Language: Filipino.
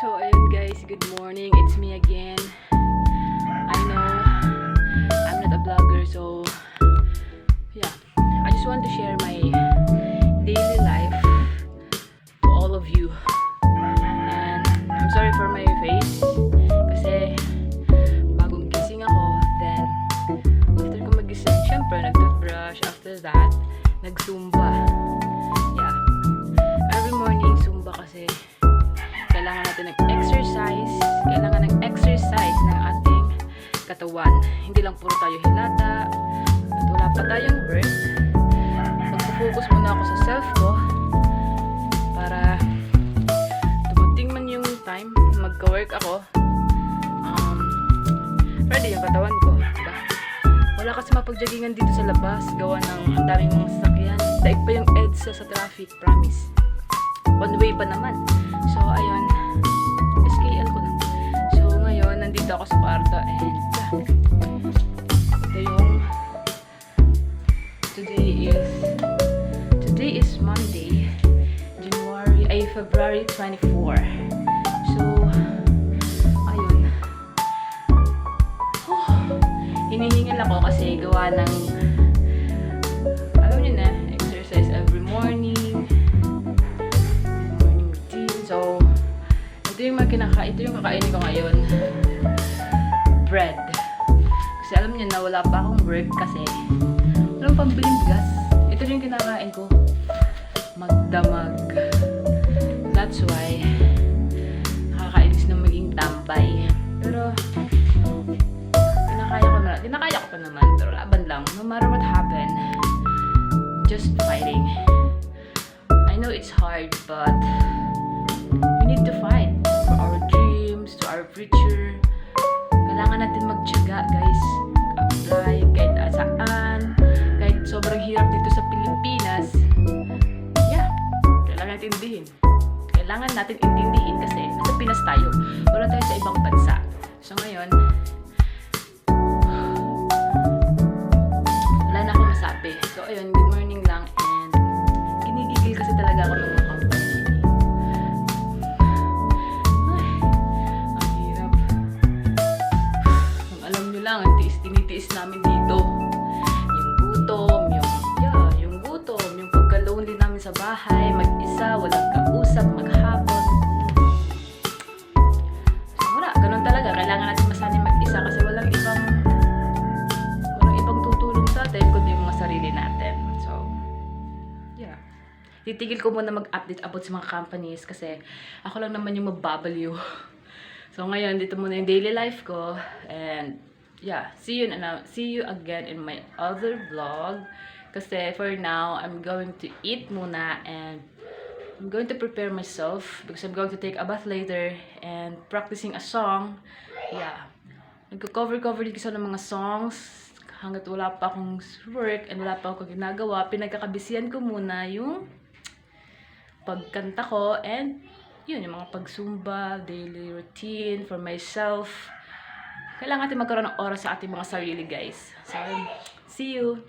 So ayun guys, good morning. It's me again. I know I'm not a vlogger, so yeah. I just want to share my daily life to all of you. And I'm sorry for my face kasi bagong gising ako. Then after ko magising, syempre nag-toothbrush. After that, nag-zumba. Yeah. Every morning zumba kasi kailangan natin ng exercise. Kailangan ng exercise ng ating katawan. Hindi lang puro tayo hilata at wala pa tayong work. Magpo-focus muna ako sa self ko para dumating man yung time magka-work ako, ready yung katawan ko, diba? Wala kasi mapag-joggingan dito sa labas gawa ng ang daming mga sasakyan. Daig pa yung EDSA sa traffic, promise. One way pa naman. So, ayun. SKL ko lang. So, ngayon, nandito ako sa kwarto and ito yung today is Monday, February 24. So, ayun. Hinihingal ako kasi gawa ng alam niyo na, exercise every morning. So, ito yung kakainin ko ngayon. Bread. Kasi alam niyo na wala pa akong work kasi walang pambiling bigas. Ito yung kinakain ko. Magdamag. That's why nakakainis na maging tambay. Pero kinakaya ko pa naman. Pero laban lang. No matter what happen, just fighting. I know it's hard, but we need to fight for our dreams, to our future. Kailangan natin magtiyaga, guys. Apply kahit saan. Kahit sobrang hirap dito sa Pilipinas. Yeah, kailangan natin intindihin. Kailangan natin intindihin kasi nasa Pinas tayo. Wala tayo sa ibang bansa. So ngayon, wala na akong masabi. So ayun, good morning lang and kinigigil kasi talaga ako ng mga company. Tinitiis namin dito yung gutom, yung pagka-lonely namin sa bahay, mag-isa, walang kausap, maghapon. So wala, ganun talaga, kailangan natin masanay mag-isa kasi walang ibang tutulong sa atin kundi yung mga sarili natin. So yeah, titigil ko muna mag-update about sa mga companies kasi ako lang naman yung mababaliw. So ngayon, dito muna yung daily life ko and yeah, see you again in my other vlog. Kasi for now, I'm going to eat muna and I'm going to prepare myself because I'm going to take a bath later and practicing a song. Yeah. Nagko-cover din kasi ng mga songs hanggat wala pa akong work and wala pa akong ginagawa. Pinagkakabisihan ko muna yung pagkanta ko and yun, yung mga pag-zumba, daily routine for myself. Kailangan natin magkaroon ng oras sa ating mga sarili, guys. So, see you!